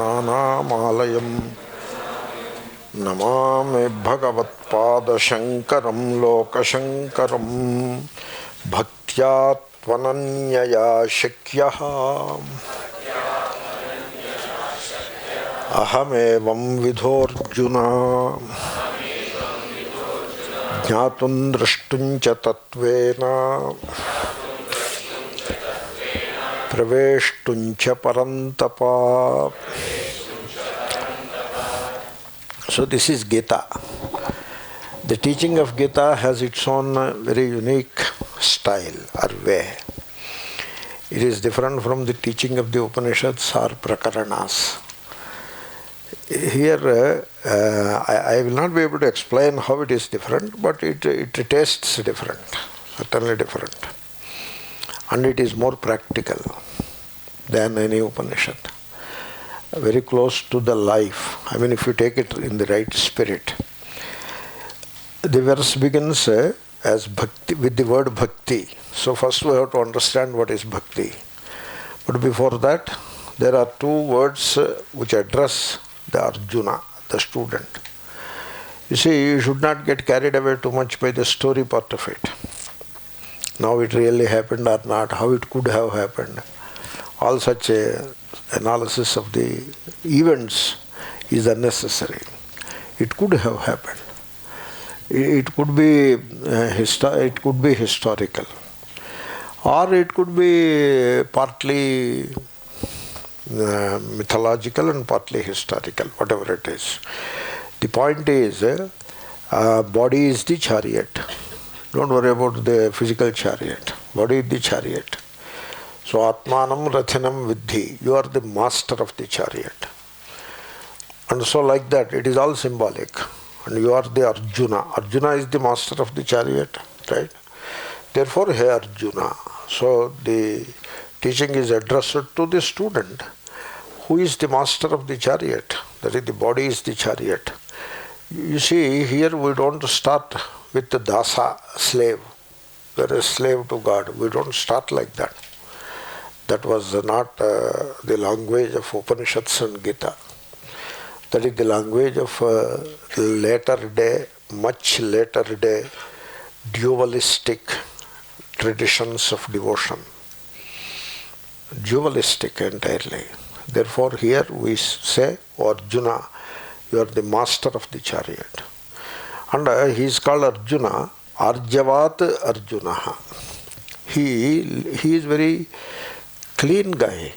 నానామాలయం నమామి భగవత్పాదశంకరం లోకశంకరం భక్త్యా త్వనన్యయా శక్యః అహమేవం విధోర్జున జ్ఞాతుం ద్రష్టుం చ తత్వేన ప్రవేష్టుం చ పరంతప. So this is Gita. The teaching of Gita has its own very unique style or way. It is different from the teaching of the Upanishads or Prakaranas. Here I will not be able to explain how it is different, but it tastes different, certainly different. And it is more practical than any Upanishad. Very close to the life. I mean, if you take it in the right spirit. The verse begins as bhakti, with the word bhakti. So first we have to understand what is bhakti. But before that, there are two words which address the Arjuna, the student. You see, you should not get carried away too much by the story part of it. Now it really happened or not, how it could have happened. All such analysis of the events is unnecessary. It could have happened. It could be historical, or it could be partly mythological and partly historical, whatever it is. The point is, body is the chariot. Don't worry about the physical chariot. Body is the chariot. So Atmanam Rathinam Vidhi, you are the master of the chariot. And so like that, it is all symbolic. And you are the Arjuna. Arjuna is the master of the chariot, right? Therefore, hey Arjuna. So the teaching is addressed to the student. Who is the master of the chariot? That is, the body is the chariot. You see, here we don't start with the dasa, slave. We are a slave to God. We don't start like that. That was not the language of Upanishads and Gita. That is the language of later day, much later day, dualistic traditions of devotion. Dualistic entirely. Therefore here we say, O Arjuna, you are the master of the chariot. And he is called Arjuna, Arjavat Arjuna. He is very clean guy,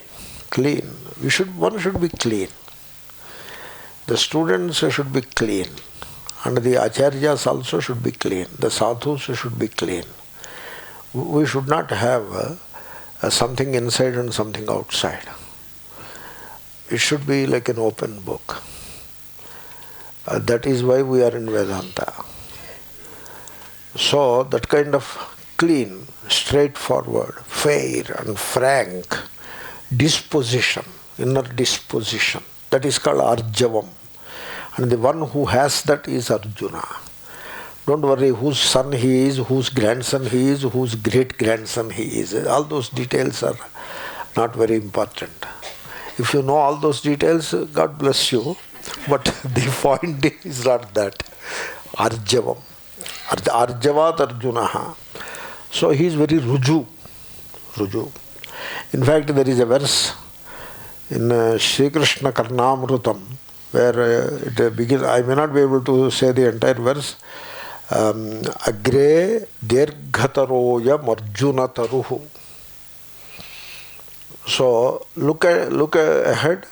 clean. One should be clean. The students should be clean. And the acharyas also should be clean. The sadhus should be clean. We should not have something inside and something outside. It should be like an open book. That is why we are in Vedanta. So that kind of clean, straightforward, fair and frank disposition, inner disposition, that is called Arjavam. And the one who has that is Arjuna. Don't worry whose son he is, whose grandson he is, whose great-grandson he is. All those details are not very important. If you know all those details, God bless you. But the point is not that. Arjavam. Arjavat Arjunaha. So he is very ruju. In fact, there is a verse in Sri Krishna Karnamrutam where it begins. I may not be able to say the entire verse. Agre derghataroya marjuna taruhu. So look ahead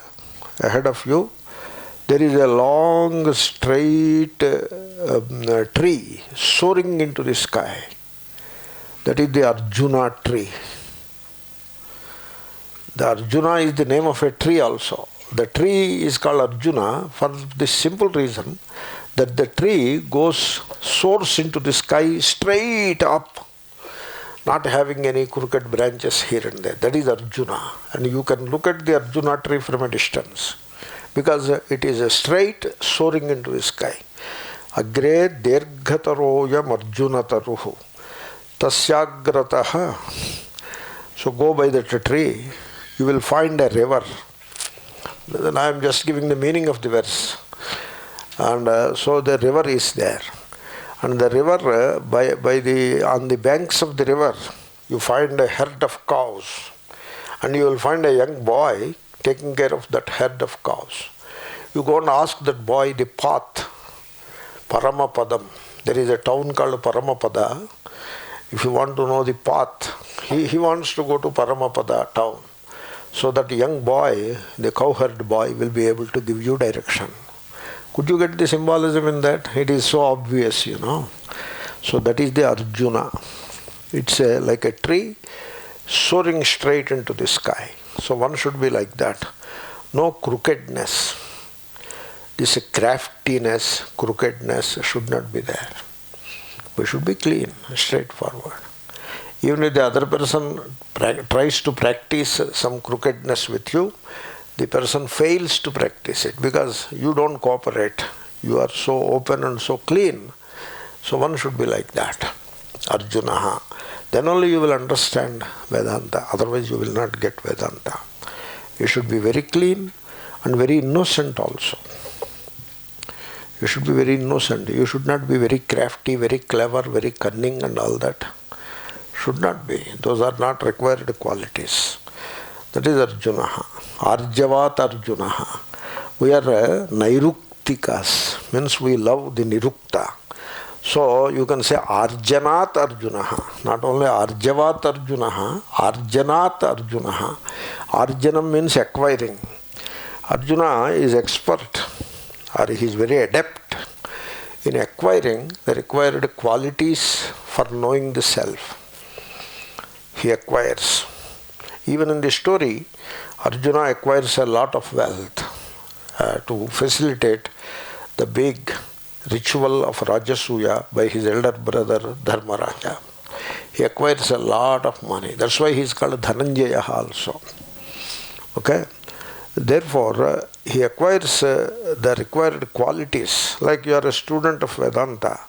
of you. There is a long, straight tree soaring into the sky. That is the Arjuna tree. The Arjuna is the name of a tree also. The tree is called Arjuna for the simple reason that the tree soars into the sky straight up, not having any crooked branches here and there. That is Arjuna. And you can look at the Arjuna tree from a distance, because it is a straight soaring into the sky. Agre derghataroyam Arjuna taruhu tasyagrataha. So go by that tree, you will find a river Then I am just giving the meaning of the verse. And so the river is there. And the river, on the banks of the river, you find a herd of cows. And you will find a young boy taking care of that herd of cows. You go and ask that boy the path, Paramapadam. There is a town called Paramapada. If you want to know the path, he wants to go to Paramapada town. So that young boy, the cowherd boy, will be able to give you direction. Could you get the symbolism in that? It is so obvious, So that is the Arjuna. It's like a tree soaring straight into the sky. So one should be like that. No crookedness. This craftiness, crookedness should not be there. We should be clean, straightforward. Even if the other person tries to practice some crookedness with you, the person fails to practice it because you don't cooperate. You are so open and so clean. So one should be like that. Arjuna. Then only you will understand Vedanta. Otherwise you will not get Vedanta. You should be very clean and very innocent also. You should be very innocent. You should not be very crafty, very clever, very cunning and all that. Should not be. Those are not required qualities. That is Arjuna. Arjavat Arjuna. We are Nairuktikas. Means we love the Nirukta. So you can say Arjanat Arjuna. Not only Arjavat Arjuna, Arjanat Arjuna. Arjanam means acquiring. Arjuna is expert, or he is very adept in acquiring the required qualities for knowing the self. He acquires. Even in the story, Arjuna acquires a lot of wealth to facilitate the big ritual of Rajasuya by his elder brother Dharmaraja. He acquires a lot of money. That's why he is called Dhananjaya also. Okay? Therefore, he acquires the required qualities. Like you are a student of Vedanta,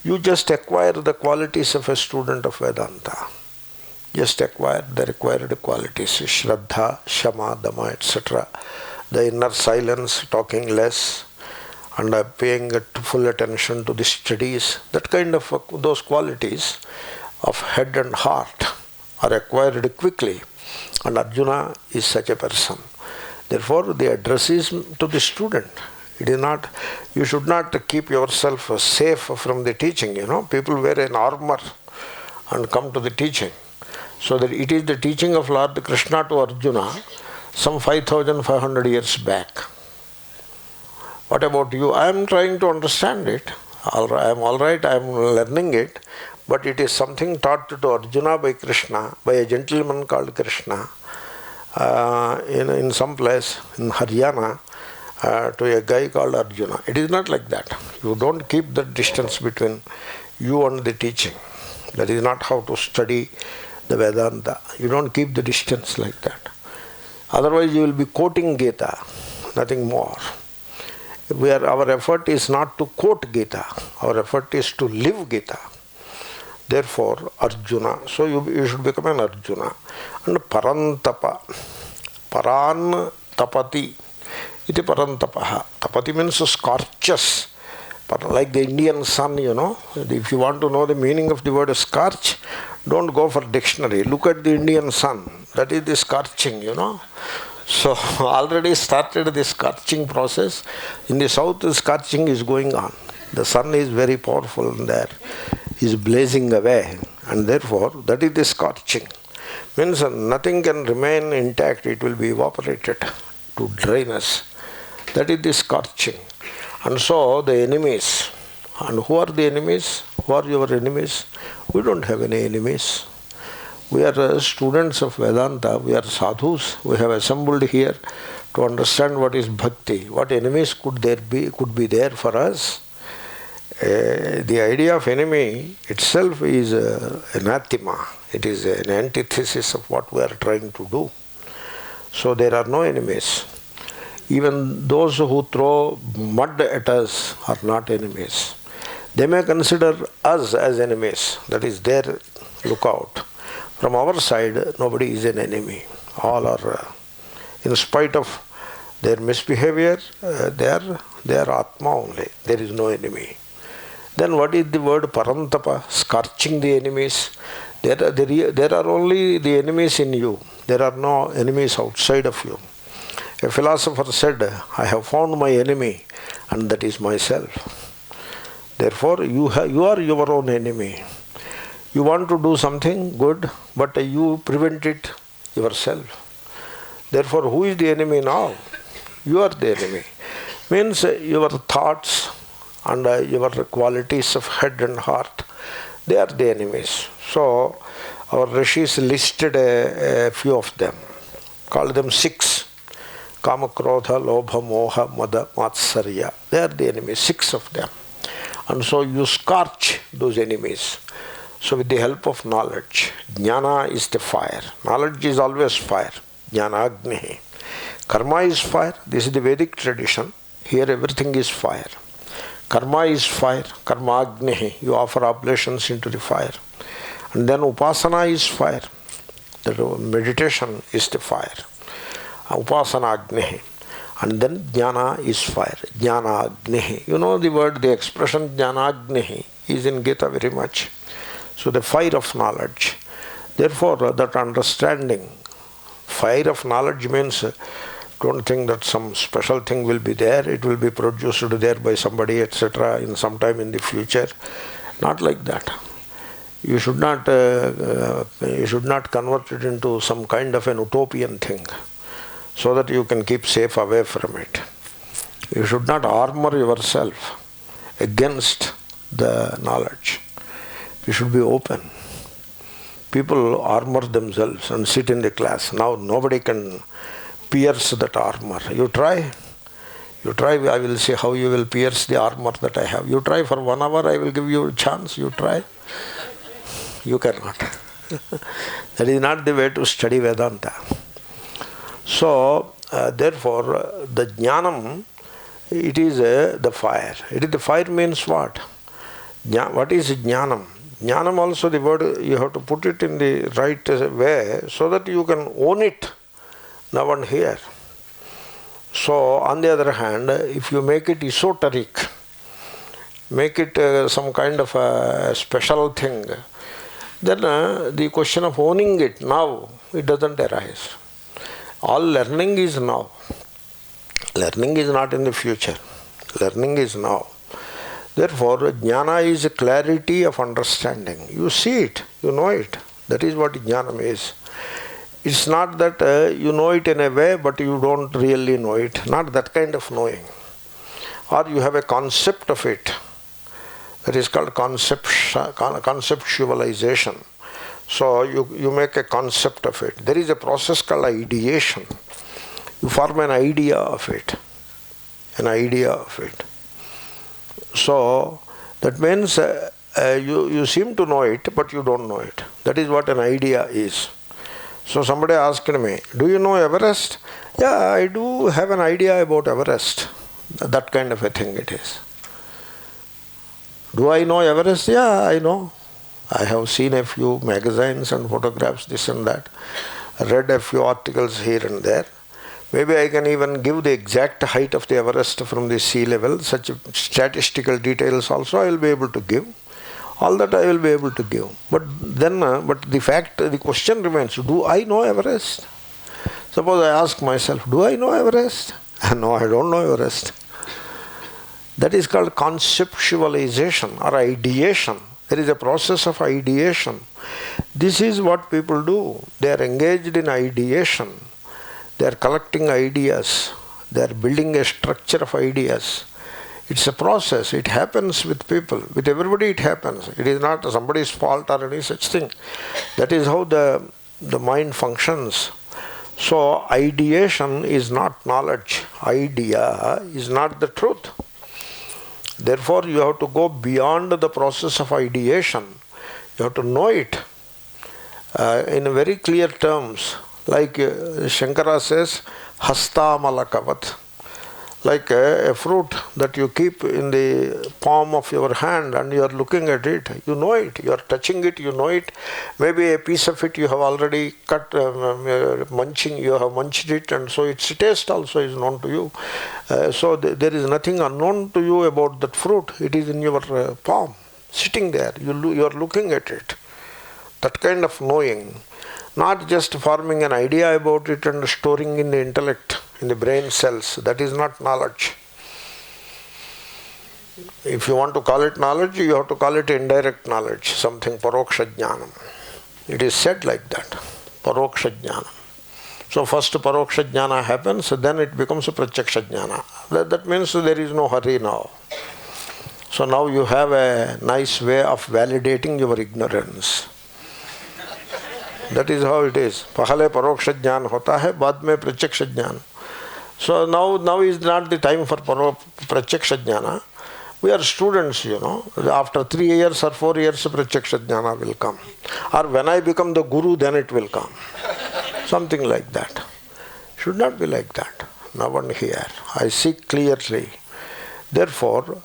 you just acquire the qualities of a student of Vedanta. Just acquire the required qualities. Shraddha, Shama, Dama, etc. The inner silence, talking less, and paying full attention to the studies. That kind of those qualities of head and heart are acquired quickly. And Arjuna is such a person. Therefore, the address is to the student. It is not, you should not keep yourself safe from the teaching. People wear an armor and come to the teaching. So that it is the teaching of Lord Krishna to Arjuna some 5,500 years back. What about you? I am trying to understand it. I am all right, I am learning it. But it is something taught to Arjuna by Krishna, by a gentleman called Krishna, in some place in Haryana, to a guy called Arjuna. It is not like that. You don't keep the distance between you and the teaching. That is not how to study the Vedanta. You don't keep the distance like that. Otherwise you will be quoting Gita, nothing more. Our effort is not to quote Gita. Our effort is to live Gita. Therefore, Arjuna. So you should become an Arjuna. And Parantapa. Paran tapati. Iti parantapaha. Tapati means scorches. Like the Indian sun, If you want to know the meaning of the word scorch, don't go for dictionary. Look at the Indian sun. That is the scorching, So already started the scorching process. In the south, the scorching is going on. The sun is very powerful there. Is blazing away. And therefore, that is the scorching. Means nothing can remain intact. It will be evaporated to dryness. That is the scorching. And so the enemies. And who are the enemies? Who are your enemies? We don't have any enemies. We are students of Vedanta. We are sadhus. We have assembled here to understand what is bhakti. What enemies could be there for us? The idea of enemy itself is anathema. It is an antithesis of what we are trying to do. So there are no enemies. Even those who throw mud at us are not enemies. They may consider us as enemies. That is their lookout. From our side, nobody is an enemy. All are, in spite of Their misbehavior, they are Atma only. There is no enemy. Then what is the word Parantapa? Scorching the enemies. There are only the enemies in you. There are no enemies outside of you. A philosopher said, I have found my enemy, and that is myself. Therefore, you are your own enemy. You want to do something good, but you prevent it yourself. Therefore, who is the enemy now? You are the enemy. Means your thoughts and your qualities of head and heart, they are the enemies. So, our rishis listed a few of them, called them 6. Kama, Krodha, Lobha, Moha, Mada, Matsarya. They are the enemies, 6 of them. And so you scorch those enemies. So with the help of knowledge, jnana is the fire. Knowledge is always fire. Jnana agnihi. Karma is fire. This is the Vedic tradition. Here everything is fire. Karma is fire. Karma agnihi. You offer oblations into the fire. And then upasana is fire. The meditation is the fire. Upasana agnihi. And then jnana is fire. Jnana agnihi. You know the word, the expression jnana agnihi is in Gita very much. So the fire of knowledge. Therefore, that understanding, fire of knowledge means, don't think that some special thing will be there, it will be produced there by somebody, etc., in some time in the future. Not like that. You should not convert it into some kind of an utopian thing, so that you can keep safe away from it. You should not armor yourself against the knowledge. You should be open. People armor themselves and sit in the class. Now nobody can pierce that armor. You try. I will see how you will pierce the armor that I have. You try for 1 hour, I will give you a chance. You try. You cannot. That is not the way to study Vedanta. So, therefore, the jnanam, it is the fire. The fire means what? What is jnanam? Jnanam also, the word, you have to put it in the right way so that you can own it now and here. So, on the other hand, if you make it esoteric, make it some kind of a special thing, then the question of owning it now, it doesn't arise. All learning is now. Learning is not in the future. Learning is now. Therefore, jnana is a clarity of understanding. You see it, you know it. That is what jnanam is. It's not that you know it in a way, but you don't really know it. Not that kind of knowing. Or you have a concept of it. That is called conceptualization. So you make a concept of it. There is a process called ideation. You form an idea of it. An idea of it. So that means you seem to know it, but you don't know it. That is what an idea is. So somebody asked me, do you know Everest? Yeah, I do have an idea about Everest. That kind of a thing it is. Do I know Everest? Yeah, I know. I have seen a few magazines and photographs, this and that. Read a few articles here and there. Maybe I can even give the exact height of the Everest from the sea level. Such statistical details also I will be able to give. All that I will be able to give. But then, the question remains, do I know Everest? Suppose I ask myself, do I know Everest? No, I don't know Everest. That is called conceptualization or ideation. There is a process of ideation. This is what people do. They are engaged in ideation. They are collecting ideas. They are building a structure of ideas. It's a process. It happens with people. With everybody it happens. It is not somebody's fault or any such thing. That is how the mind functions. So ideation is not knowledge. Idea is not the truth. Therefore, you have to go beyond the process of ideation. You have to know it in very clear terms. Like Shankara says, hastamalakavat. Like a fruit that you keep in the palm of your hand and you are looking at it, you know it, you are touching it, you know it. Maybe a piece of it you have already cut, munching, you have munched it, and so its taste also is known to you. So there is nothing unknown to you about that fruit. It is in your palm, sitting there. You are looking at it. That kind of knowing, not just forming an idea about it and storing in the intellect, in the brain cells. That is not knowledge. If you want to call it knowledge, you have to call it indirect knowledge, something paroksha jnanam. It is said like that, paroksha jnanam. So first paroksha jnana happens, then it becomes a pratyaksha jnana. That means there is no hurry now. So now you have a nice way of validating your ignorance. That is how it is. Pahale paroksha jnana hota hai, baad mein pratyaksha jnana. So now is not the time for pratyaksha jnana. We are students, you know. After 3 years or 4 years, pratyaksha jnana will come. Or when I become the guru, then it will come. Something like that. Should not be like that. Now and here. I see clearly. Therefore,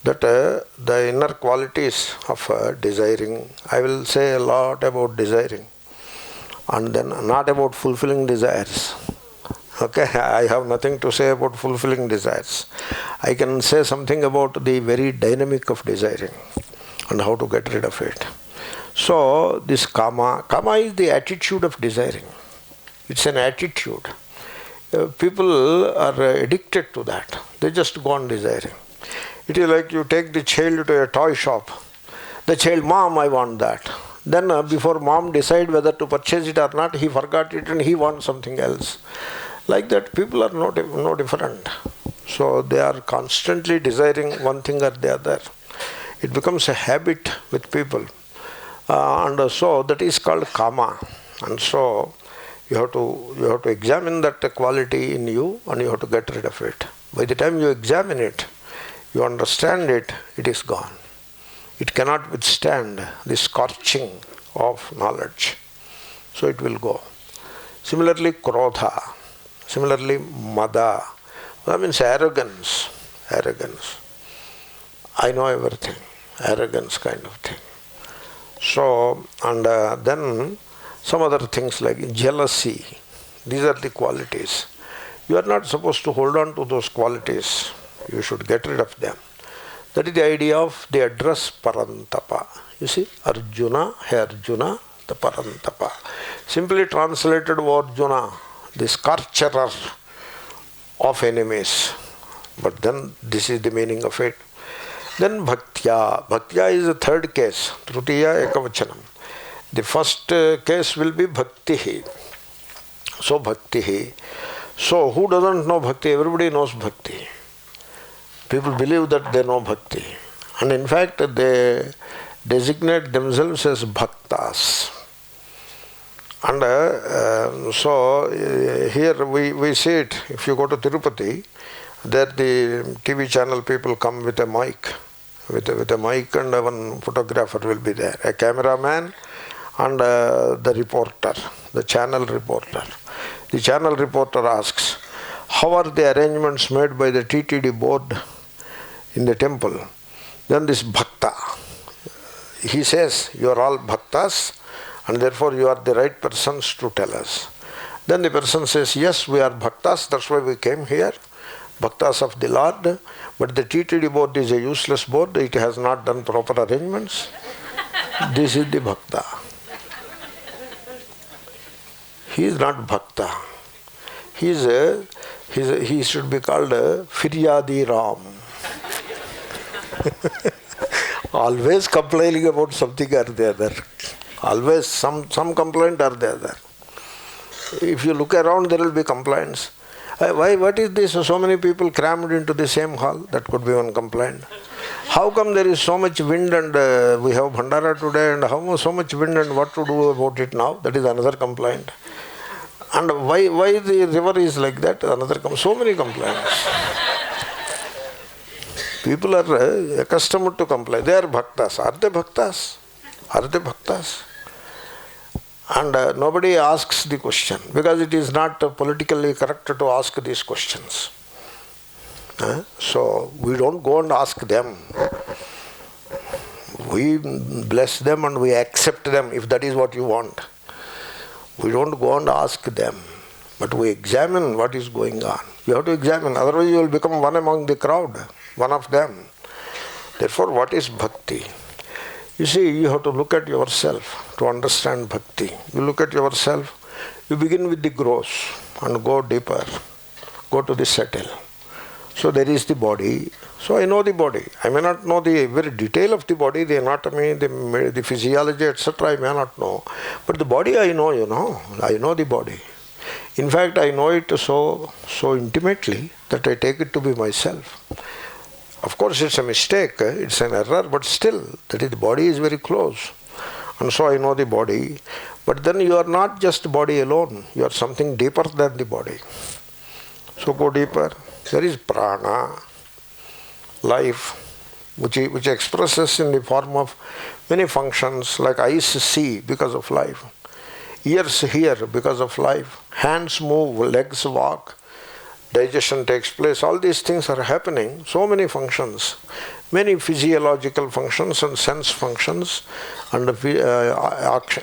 that the inner qualities of desiring, I will say a lot about desiring. And then not about fulfilling desires. Okay, I have nothing to say about fulfilling desires. I can say something about the very dynamic of desiring and how to get rid of it. So this kama is the attitude of desiring. It's an attitude. People are addicted to that. They just go on desiring. It is like you take the child to a toy shop. The child, Mom, I want that. Then before mom decide whether to purchase it or not, he forgot it and he wants something else. Like that, people are no different. So they are constantly desiring one thing or the other. It becomes a habit with people. And so that is called kama. And so you have to examine that quality in you and you have to get rid of it. By the time you examine it, you understand it, it is gone. It cannot withstand the scorching of knowledge. So it will go. Similarly, krodha. Similarly, mada. That means arrogance. Arrogance. I know everything. Arrogance kind of thing. So, and then some other things like jealousy. These are the qualities. You are not supposed to hold on to those qualities. You should get rid of them. That is the idea of the address parantapa. You see, Arjuna, hey Arjuna, the parantapa. Simply translated, Arjuna, the scorcher of enemies. But then this is the meaning of it. Then bhaktya. Bhaktya is the third case. Trutiya ekavachanam. The first case will be bhakti. So bhakti. So who doesn't know bhakti? Everybody knows bhakti. People believe that they know bhakti. And in fact, they designate themselves as bhaktas. And so here we see it. If you go to Tirupati, there the TV channel people come with a mic. With a mic and one photographer will be there. A cameraman and the reporter, the channel reporter. The channel reporter asks, how are the arrangements made by the TTD board in the temple? Then this bhakta, he says, you are all bhaktas and therefore you are the right persons to tell us. Then the person says, yes, we are bhaktas, that's why we came here, bhaktas of the Lord, but the TTD board is a useless board, it has not done proper arrangements. This is the bhakta. He is not bhakta. He should be called Firyadi Ram. Always complaining about something or the other. Always some complaint or the other. If you look around, there will be complaints. What is this? So many people crammed into the same hall. That could be one complaint. How come there is so much wind and we have Bhandara today and how so much wind and what to do about it now? That is another complaint. And why the river is like that? Another so many complaints. People are accustomed to complain. They are bhaktas. Are they bhaktas? Are they bhaktas? And nobody asks the question because it is not politically correct to ask these questions. So we don't go and ask them. We bless them and we accept them if that is what you want. We don't go and ask them, but we examine what is going on. You have to examine, otherwise you will become one among the crowd, one of them. Therefore, what is bhakti? You see, you have to look at yourself to understand bhakti. You look at yourself, you begin with the gross and go deeper, go to the subtle. So there is the body. So I know the body. I may not know the very detail of the body, the anatomy, the physiology, etc. I may not know. But the body I know, I know the body. In fact, I know it so intimately that I take it to be myself. Of course, it's a mistake, it's an error, but still, that is, the body is very close. And so I know the body. But then you are not just body alone, you are something deeper than the body. So go deeper. There is prana, life, which expresses in the form of many functions, like eyes see because of life, ears hear because of life, hands move, legs walk, digestion takes place. All these things are happening, so many functions, many physiological functions and sense functions, and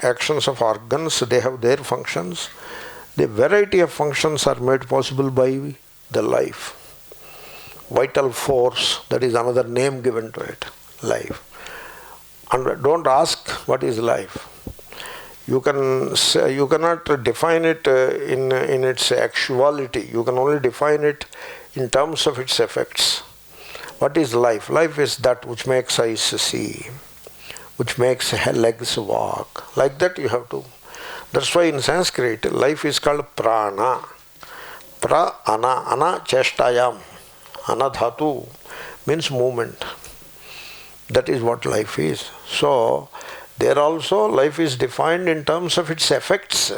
actions of organs, they have their functions. The variety of functions are made possible by the life. Vital force, that is another name given to it, life. And don't ask what is life. You cannot define it in its actuality. You can only define it in terms of its effects. What is life? Life is that which makes eyes see, which makes legs walk. Like that you have to. That's why in Sanskrit, life is called prana. Ana cheshtayam. Anadhatu means movement. That is what life is. So, there also life is defined in terms of its effects.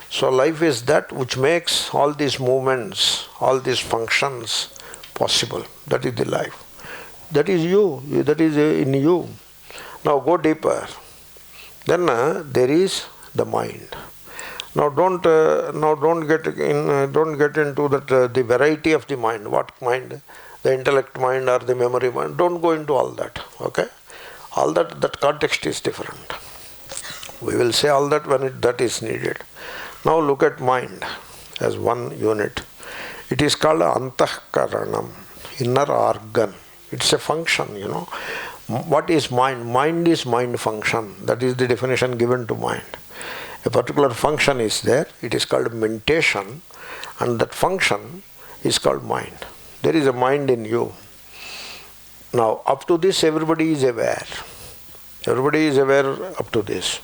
So, life is that which makes all these movements, all these functions possible. That is the life. That is you. That is in you. Now go deeper. Then there is the mind. Now don't get into that the variety of the mind. What mind? The intellect mind or the memory mind? Don't go into all that. Okay? All that context is different. We will say all that when that is needed. Now look at mind as one unit. It is called antahkaranam, inner organ. It's a function, What is mind? Mind is mind function. That is the definition given to mind. A particular function is there, it is called mentation, and that function is called mind. There is a mind in you. Now, up to this, everybody is aware. Everybody is aware up to this.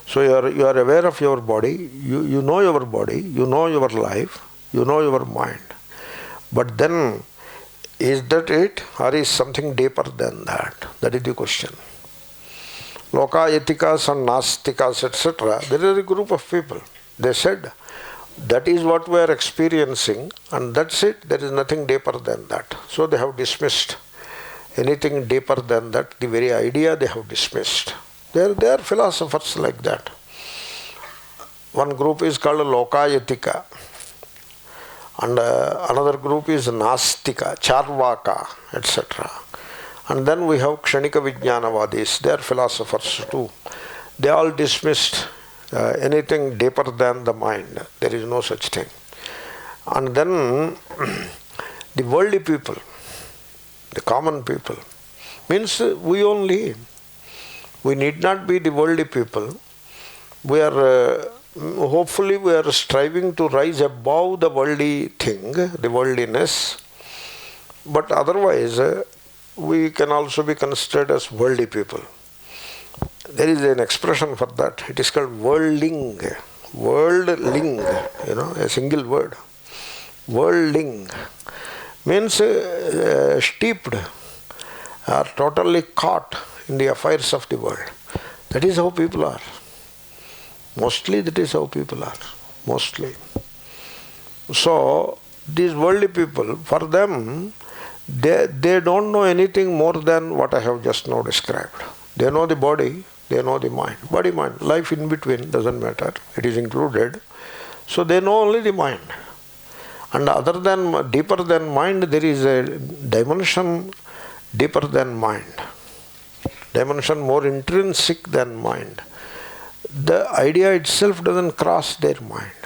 So, you are aware of your body, you know your body, you know your life, you know your mind. But then, is that it, or is something deeper than that? That is the question. Lokayatikas and Nastikas, etc., there is a group of people. They said, that is what we are experiencing, and that's it, there is nothing deeper than that. So they have dismissed anything deeper than that, the very idea they have dismissed. There are philosophers like that. One group is called Lokayatika, and another group is Nastika, Charvaka, etc. And then we have Kshanika Vijnanavadis, they are philosophers too. They all dismissed anything deeper than the mind. There is no such thing. And then the worldly people, the common people, means we only. We need not be the worldly people. We are, hopefully we are striving to rise above the worldly thing, the worldliness. But otherwise, we can also be considered as worldly people. There is an expression for that. It is called worldling. Worldling, a single word. Worldling means steeped or totally caught in the affairs of the world. That is how people are. Mostly that is how people are. Mostly. So, these worldly people, for them, they don't know anything more than what I have just now described. They know the body, they know the mind. Body, mind, life in between doesn't matter. It is included. So they know only the mind. And other than, deeper than mind, there is a dimension deeper than mind. Dimension more intrinsic than mind. The idea itself doesn't cross their mind.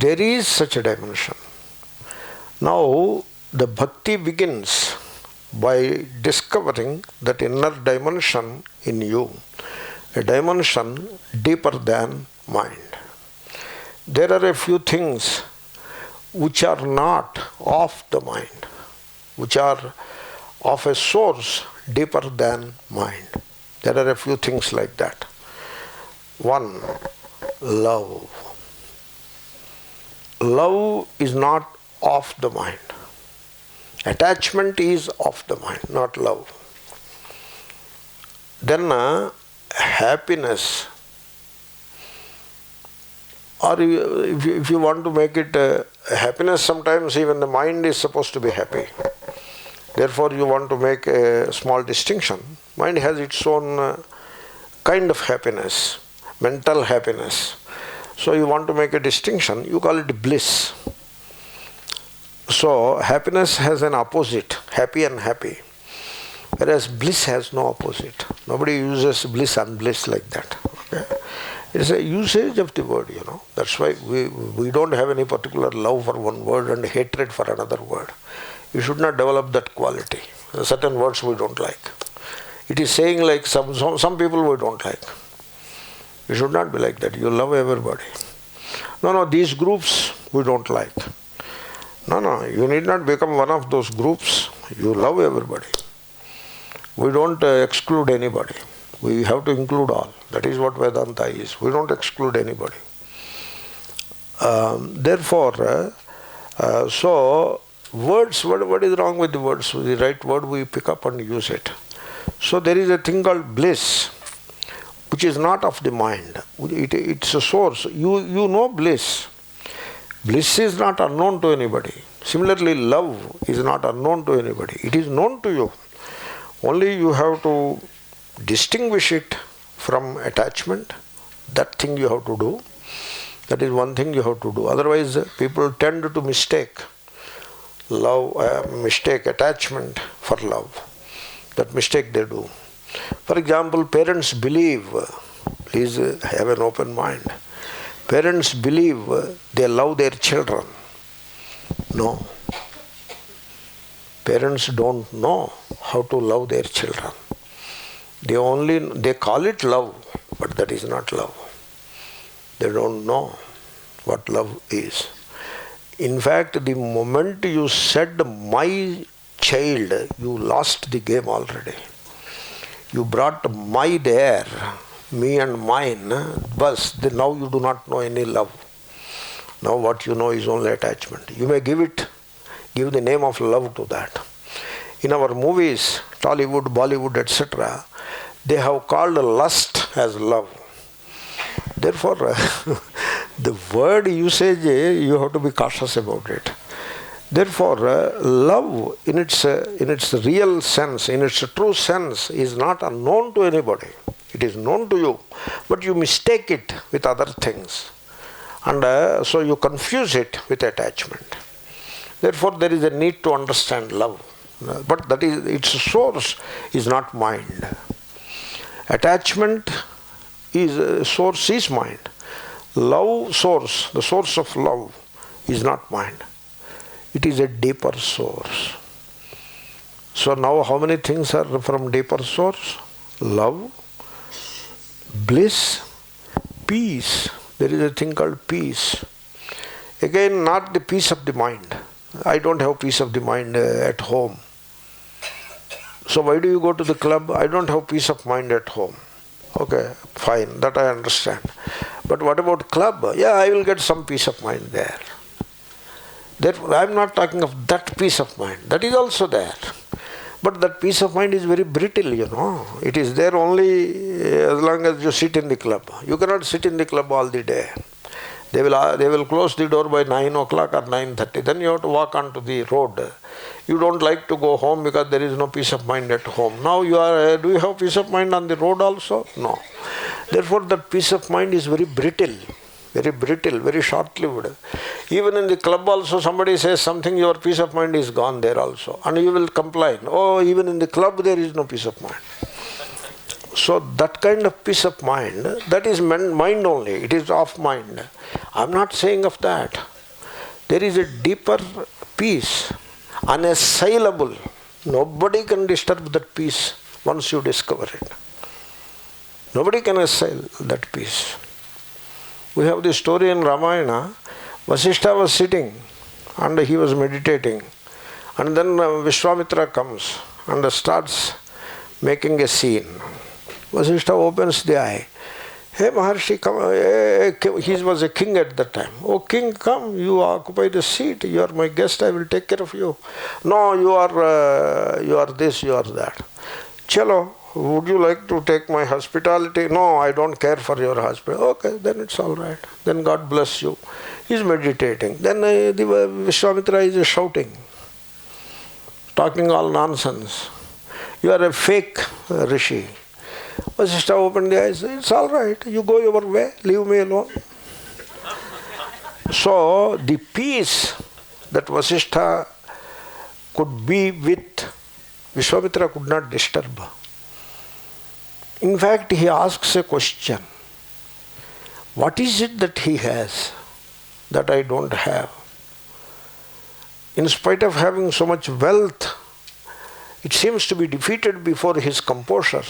There is such a dimension. Now, the bhakti begins by discovering that inner dimension in you, a dimension deeper than mind. There are a few things which are not of the mind, which are of a source deeper than mind. There are a few things like that. One, love. Love is not of the mind. Attachment is of the mind, not love. Then happiness, or if you want to make it happiness, sometimes even the mind is supposed to be happy. Therefore you want to make a small distinction. Mind has its own kind of happiness, mental happiness. So you want to make a distinction, you call it bliss. So happiness has an opposite, happy and happy. Whereas bliss has no opposite. Nobody uses bliss and bliss like that. Okay? It's a usage of the word, That's why we don't have any particular love for one word and hatred for another word. You should not develop that quality. Certain words we don't like. It is saying like some people we don't like. You should not be like that. You love everybody. No, these groups we don't like. No, you need not become one of those groups. You love everybody. We don't exclude anybody. We have to include all. That is what Vedanta is. We don't exclude anybody. Therefore, so words, what is wrong with the words? The right word we pick up and use it. So there is a thing called bliss, which is not of the mind. It's a source. You know bliss. Bliss is not unknown to anybody. Similarly, love is not unknown to anybody. It is known to you. Only you have to distinguish it from attachment. That thing you have to do. That is one thing you have to do. Otherwise, people tend to mistake love, mistake attachment for love. That mistake they do. For example, parents believe, please have an open mind. Parents believe they love their children. No. Parents don't know how to love their children. They call it love, but that is not love. They don't know what love is. In fact, the moment you said my child, you lost the game already. You brought my there, me and mine, but now you do not know any love. Now what you know is only attachment. You may give the name of love to that. In our movies, Tollywood, Bollywood, etc., they have called lust as love. Therefore, the word usage, you have to be cautious about it. Therefore, love in its real sense, in its true sense, is not unknown to anybody. It is known to you, but you mistake it with other things. And so you confuse it with attachment. Therefore, there is a need to understand love. But that is, its source is not mind. Attachment source is mind. Love source, the source of love, is not mind. It is a deeper source. So now how many things are from deeper source? Love, bliss, peace. There is a thing called peace. Again, not the peace of the mind. I don't have peace of the mind at home. So why do you go to the club? I don't have peace of mind at home. Okay, fine, that I understand. But what about club? Yeah, I will get some peace of mind there. Therefore, I am not talking of that peace of mind. That is also there. But that peace of mind is very brittle, It is there only as long as you sit in the club. You cannot sit in the club all the day. They will close the door by 9 o'clock or 9:30. Then you have to walk onto the road. You don't like to go home because there is no peace of mind at home. Now do you have peace of mind on the road also? No. Therefore that peace of mind is very brittle. very brittle, very short-lived. Even in the club also somebody says something, your peace of mind is gone there also. And you will complain, oh, even in the club there is no peace of mind. So that kind of peace of mind, that is mind only, it is of mind. I am not saying of that. There is a deeper peace, unassailable. Nobody can disturb that peace once you discover it. Nobody can assail that peace. We have the story in Ramayana. Vasishtha was sitting and he was meditating. And then Vishwamitra comes and starts making a scene. Vasishtha opens the eye. Hey Maharshi, come. He was a king at that time. Oh king, come, you occupy the seat. You are my guest, I will take care of you. No, you are this, you are that. Chalo, would you like to take my hospitality? No, I don't care for your hospitality. Okay, then it's all right. Then God bless you. He's meditating. Then the Vishwamitra is shouting, talking all nonsense. You are a fake rishi. Vasishtha opened the eyes. It's all right. You go your way. Leave me alone. So the peace that Vasishtha could be with, Vishwamitra could not disturb. In fact, he asks a question. What is it that he has that I don't have? In spite of having so much wealth, it seems to be defeated before his composure.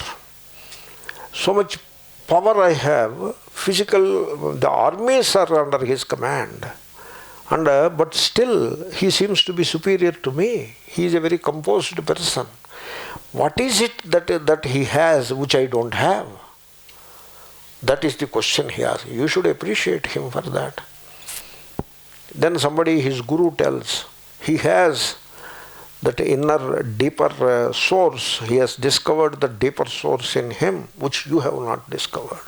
So much power I have, physical, the armies are under his command. And but still, he seems to be superior to me. He is a very composed person. What is it that he has which I don't have? That is the question he asks. You should appreciate him for that. Then somebody, his guru tells, he has that inner, deeper source. He has discovered the deeper source in him, which you have not discovered.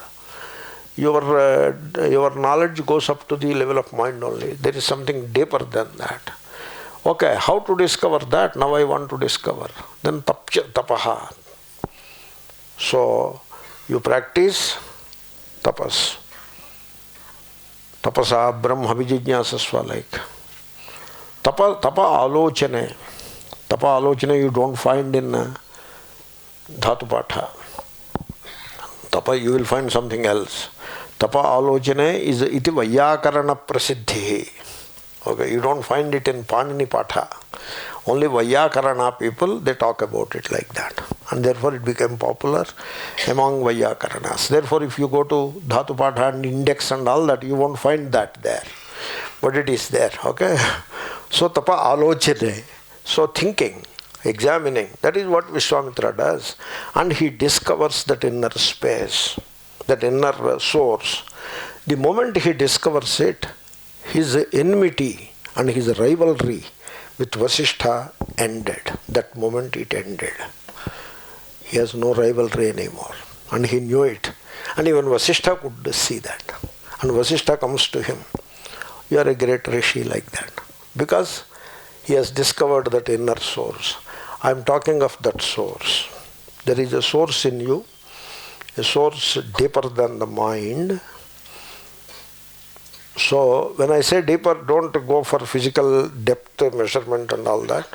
Your knowledge goes up to the level of mind only. There is something deeper than that. Okay, how to discover that? Now I want to discover. Then tapaha. So, you practice tapas. Tapasa brahma vijijñāsasva like. Tapa alochane. Tapa alochane you don't find in dhatu patha. Tapa you will find something else. Tapa alochane is iti vayyakarana prasiddhi. Okay, you don't find it in Panini Patha. Only Vayyakarana people, they talk about it like that. And therefore it became popular among Vayyakaranas. Therefore if you go to Dhatu Patha and index and all that, you won't find that there. But it is there, okay? So Tapa Alochane. So thinking, examining, that is what Vishwamitra does. And he discovers that inner space, that inner source. The moment he discovers it, his enmity and his rivalry with Vasishtha ended. That moment it ended. He has no rivalry anymore. And he knew it. And even Vasishtha could see that. And Vasishtha comes to him. You are a great rishi like that. Because he has discovered that inner source. I am talking of that source. There is a source in you, a source deeper than the mind. So, when I say deeper, don't go for physical depth measurement and all that.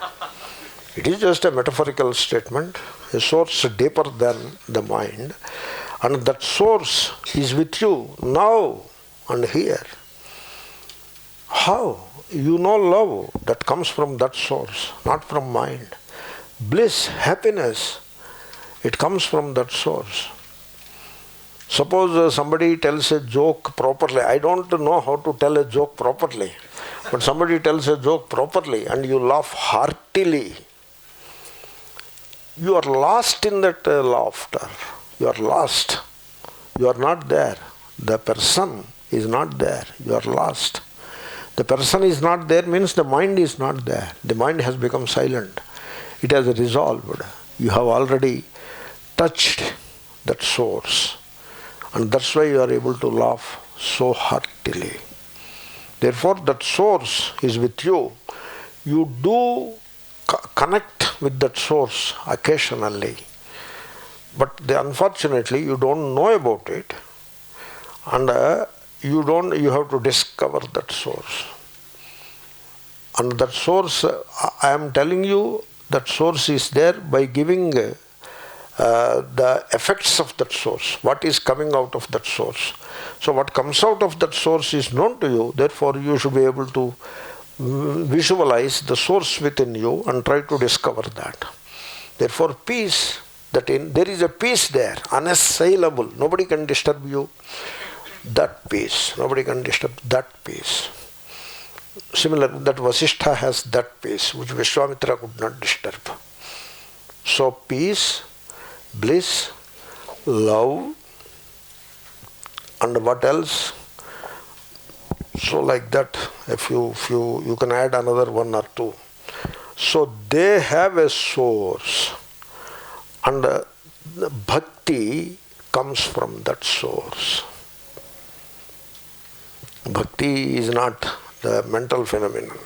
It is just a metaphorical statement, a source deeper than the mind. And that source is with you now and here. How? You know love that comes from that source, not from mind. Bliss, happiness, it comes from that source. Suppose somebody tells a joke properly. I don't know how to tell a joke properly. But somebody tells a joke properly and you laugh heartily. You are lost in that laughter. You are lost. You are not there. The person is not there. You are lost. The person is not there means the mind is not there. The mind has become silent. It has resolved. You have already touched that source. And that's why you are able to laugh so heartily. Therefore, that source is with you. You do connect with that source occasionally. But unfortunately, you don't know about it. And you have to discover that source. And that source, I am telling you, that source is there by giving the effects of that source, what is coming out of that source. So what comes out of that source is known to you, therefore you should be able to visualize the source within you and try to discover that. Therefore peace, there is a peace there, unassailable, nobody can disturb you. That peace, nobody can disturb that peace. Similarly, that Vasishtha has that peace which Vishwamitra could not disturb. So peace, bliss, love, and what else? So like that, if you can add another one or two. So they have a source, and bhakti comes from that source. Bhakti is not the mental phenomenon.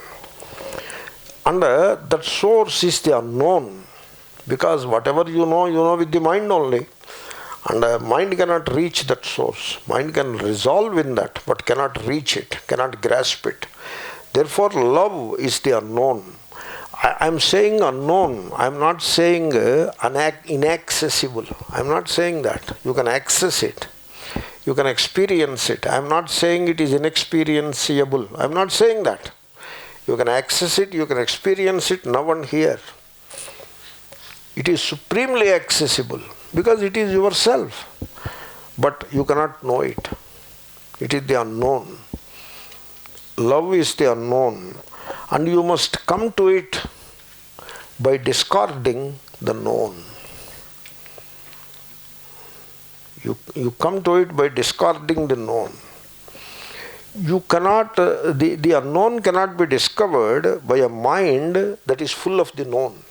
And that source is the unknown, because whatever you know with the mind only. And mind cannot reach that source. Mind can resolve in that, but cannot reach it, cannot grasp it. Therefore, love is the unknown. I am saying unknown. I am not saying inaccessible. I am not saying that. You can access it. You can experience it. I am not saying it is inexperienciable. I am not saying that. You can access it, you can experience it now and here. It is supremely accessible because it is yourself. But you cannot know it. It is the unknown. Love is the unknown. And you must come to it by discarding the known. You come to it by discarding the known. You cannot, the unknown cannot be discovered by a mind that is full of the known.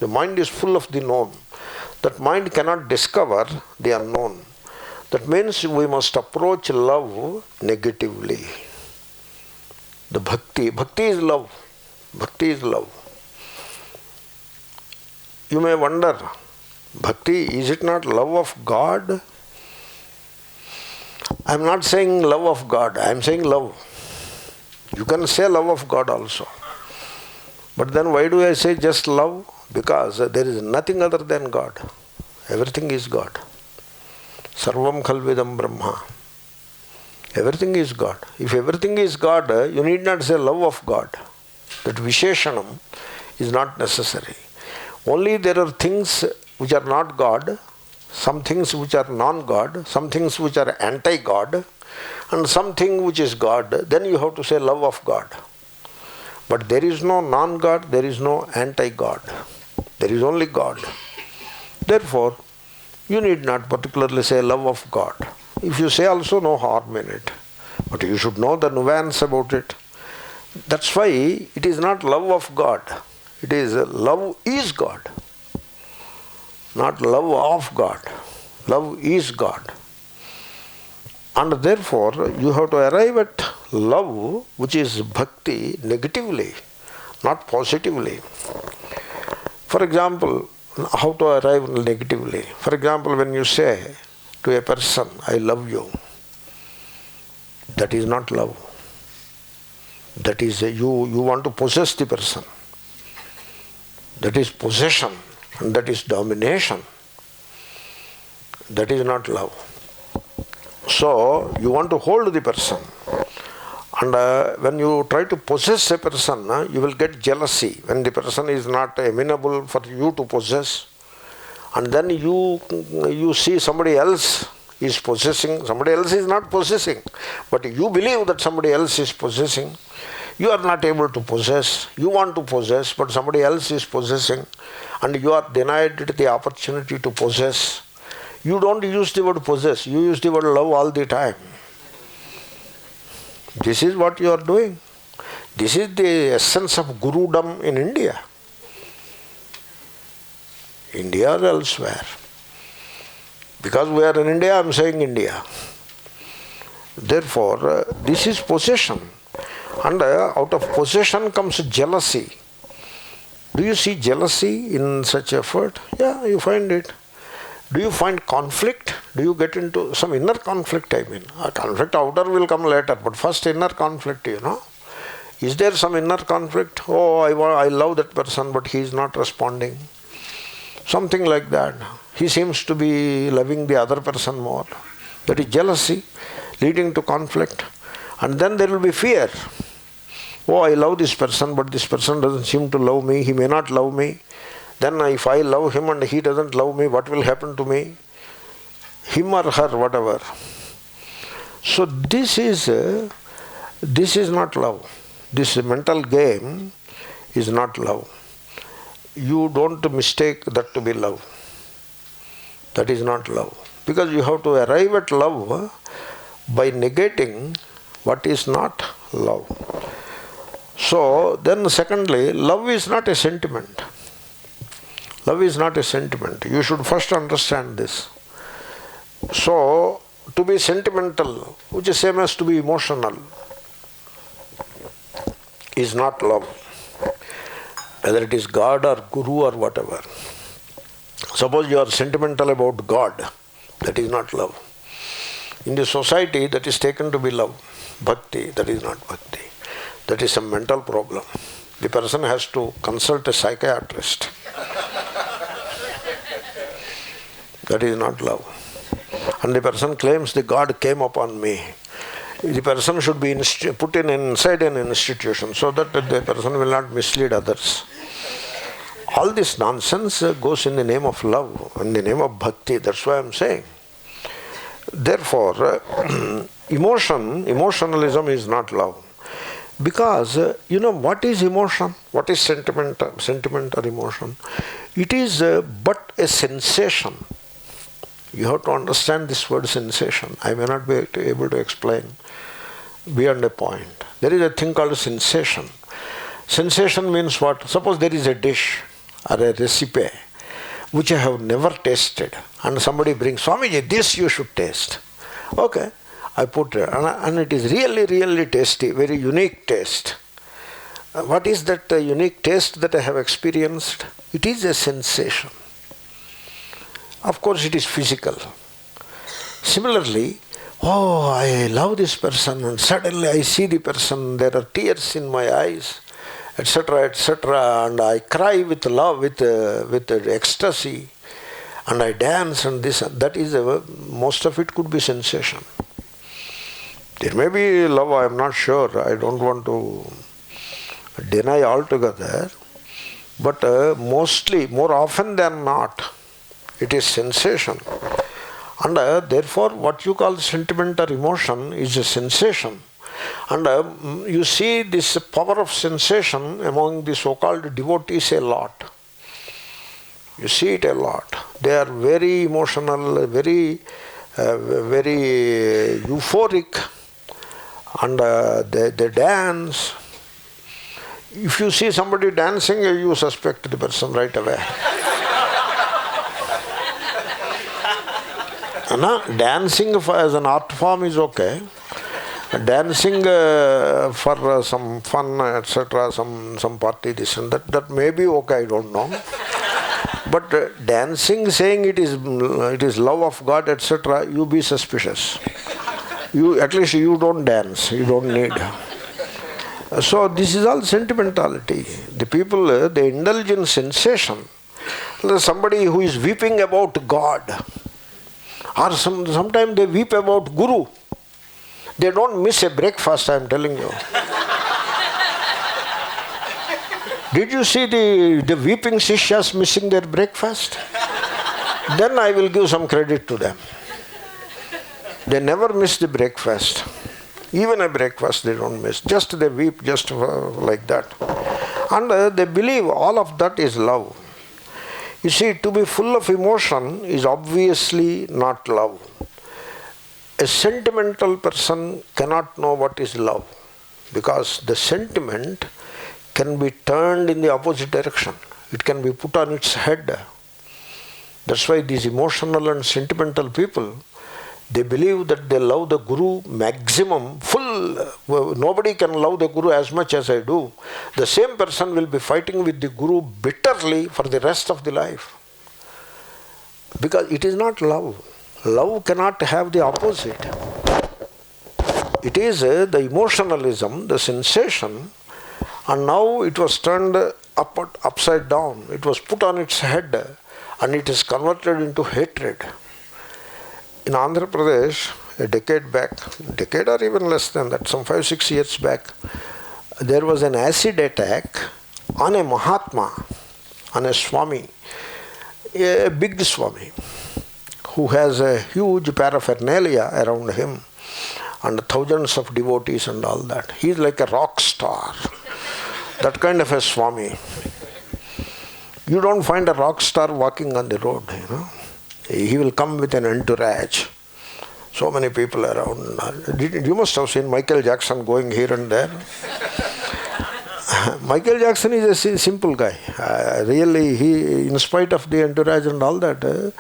The mind is full of the known. That mind cannot discover the unknown. That means we must approach love negatively. The bhakti is love. Bhakti is love. You may wonder, bhakti, is it not love of God? I am not saying love of God, I am saying love. You can say love of God also. But then why do I say just love? Because there is nothing other than God. Everything is God. Sarvam khalvidam brahma. Everything is God. If everything is God, you need not say love of God. That visheshanam is not necessary. Only there are things which are not God, some things which are non-God, some things which are anti-God, and something which is God. Then you have to say love of God. But there is no non-God, there is no anti-God. There is only God. Therefore, you need not particularly say love of God. If you say also, no harm in it. But you should know the nuance about it. That's why it is not love of God. It is love is God. Not love of God. Love is God. And therefore, you have to arrive at love, which is bhakti, negatively, not positively. For example, how to arrive negatively? For example, when you say to a person, I love you, that is not love. That is, you want to possess the person. That is possession, and that is domination. That is not love. So, you want to hold the person. And when you try to possess a person, you will get jealousy when the person is not amenable for you to possess. And then you see somebody else is possessing, somebody else is not possessing. But you believe that somebody else is possessing. You are not able to possess. You want to possess, but somebody else is possessing. And you are denied the opportunity to possess. You don't use the word possess. You use the word love all the time. This is what you are doing. This is the essence of Gurudom in India. India or elsewhere. Because we are in India, I am saying India. Therefore, this is possession. And out of possession comes jealousy. Do you see jealousy in such effort? Yeah, you find it. Do you find conflict? Do you get into some inner conflict, I mean? A conflict outer will come later, but first inner conflict, Is there some inner conflict? Oh, I love that person, but he is not responding. Something like that. He seems to be loving the other person more. That is jealousy, leading to conflict. And then there will be fear. Oh, I love this person, but this person doesn't seem to love me. He may not love me. Then if I love him and he doesn't love me, what will happen to me? Him or her, whatever. So this is not love. This mental game is not love. You don't mistake that to be love. That is not love. Because you have to arrive at love by negating what is not love. So then secondly, love is not a sentiment. Love is not a sentiment. You should first understand this. So, to be sentimental, which is same as to be emotional, is not love. Whether it is God or Guru or whatever. Suppose you are sentimental about God, that is not love. In the society, that is taken to be love. Bhakti, that is not bhakti. That is a mental problem. The person has to consult a psychiatrist. That is not love. And the person claims the God came upon me. The person should be put inside an institution so that the person will not mislead others. All this nonsense goes in the name of love, in the name of bhakti. That's why I am saying. Therefore, emotionalism is not love. Because, what is emotion? What is sentiment or emotion? It is but a sensation. You have to understand this word sensation. I may not be able to explain beyond a point. There is a thing called sensation. Sensation means what? Suppose there is a dish or a recipe which I have never tasted, and somebody brings, Swamiji, this you should taste. Okay, I put it, and it is really, really tasty, very unique taste. What is that unique taste that I have experienced? It is a sensation. Of course, it is physical. Similarly, oh, I love this person, and suddenly I see the person, there are tears in my eyes, etc., etc., and I cry with love, with ecstasy, and I dance, and this, and that is, most of it could be sensation. There may be love, I am not sure, I don't want to deny altogether, but mostly, more often than not, it is sensation. And therefore, what you call sentiment or emotion is a sensation. And you see this power of sensation among the so-called devotees a lot. You see it a lot. They are very emotional, very euphoric, and they dance. If you see somebody dancing, you suspect the person right away. Dancing as an art form is okay. Dancing for some fun, etc., some party, this and that may be okay, I don't know. But dancing, saying it is love of God, etc., you be suspicious. At least you don't dance, you don't need. So this is all sentimentality. The people, they indulge in sensation. There's somebody who is weeping about God. Or sometimes they weep about Guru. They don't miss a breakfast, I am telling you. Did you see the weeping Sishyas missing their breakfast? Then I will give some credit to them. They never miss the breakfast. Even a breakfast they don't miss. Just they weep just like that. And they believe all of that is love. You see, to be full of emotion is obviously not love. A sentimental person cannot know what is love, because the sentiment can be turned in the opposite direction. It can be put on its head. That's why these emotional and sentimental people, they believe that they love the Guru maximum, full. Nobody can love the Guru as much as I do. The same person will be fighting with the Guru bitterly for the rest of the life. Because it is not love. Love cannot have the opposite. It is the emotionalism, the sensation, and now it was turned upside down. It was put on its head and it is converted into hatred. In Andhra Pradesh, a decade or even less than that, some 5-6 years back, there was an acid attack on a Mahatma, on a Swami, a big Swami, who has a huge paraphernalia around him and thousands of devotees and all that. He is like a rock star, that kind of a Swami. You don't find a rock star walking on the road, you know. He will come with an entourage. So many people around. You must have seen Michael Jackson going here and there. Michael Jackson is a simple guy. Really, he, in spite of the entourage and all that,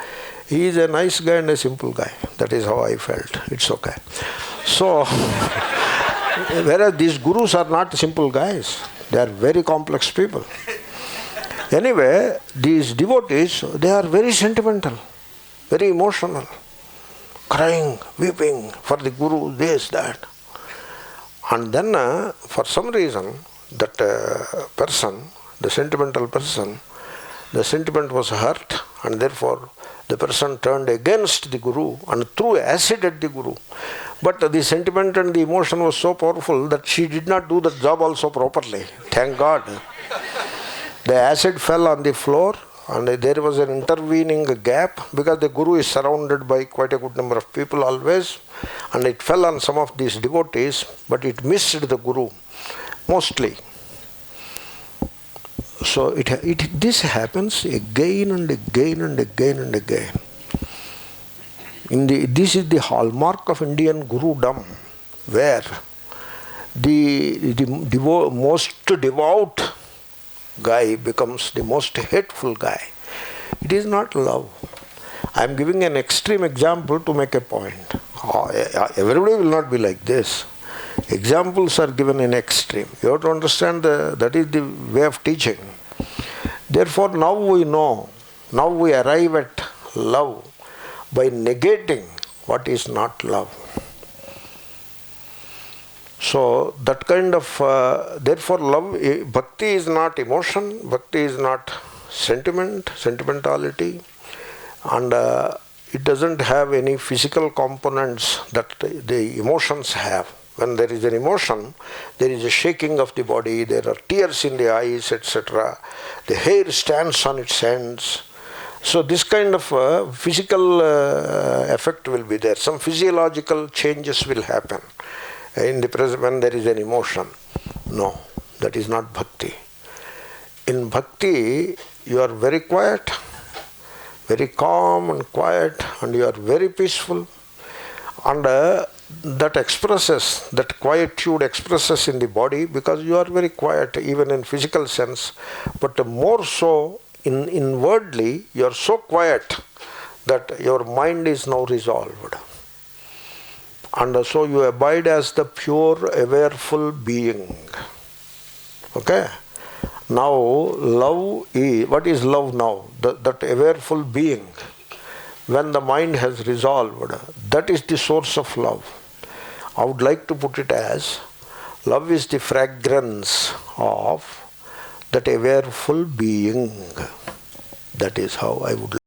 he is a nice guy and a simple guy. That is how I felt. It's okay. So, whereas these gurus are not simple guys. They are very complex people. Anyway, these devotees, they are very sentimental, very emotional, crying, weeping for the guru, this, that. And then, for some reason, that person, the sentimental person, the sentiment was hurt, and therefore the person turned against the guru and threw acid at the guru. But the sentiment and the emotion was so powerful that she did not do the job also properly. Thank God. The acid fell on the floor and there was an intervening gap because the guru is surrounded by quite a good number of people always, and it fell on some of these devotees, but it missed the guru mostly. So this happens again and again and again and again. This is the hallmark of Indian Gurudom, where the most devout guy becomes the most hateful guy. It is not love. I am giving an extreme example to make a point. Everybody will not be like this. Examples are given in extreme. You have to understand that is the way of teaching. Therefore, now we know, now we arrive at love by negating what is not love. So, that kind of, therefore love, bhakti is not emotion, bhakti is not sentimentality, and it doesn't have any physical components that the emotions have. When there is an emotion, there is a shaking of the body, there are tears in the eyes, etc. The hair stands on its ends. So this kind of physical effect will be there. Some physiological changes will happen in the present when there is an emotion. No, that is not bhakti. In bhakti, you are very quiet, very calm and quiet, and you are very peaceful. And that expresses, that quietude expresses in the body because you are very quiet even in physical sense, but more so inwardly you are so quiet that your mind is now resolved. And so you abide as the pure, awareful being. Okay? Now, love is, what is love now? That awareful being. When the mind has resolved, that is the source of love. I would like to put it as, love is the fragrance of that awareful being. That is how I would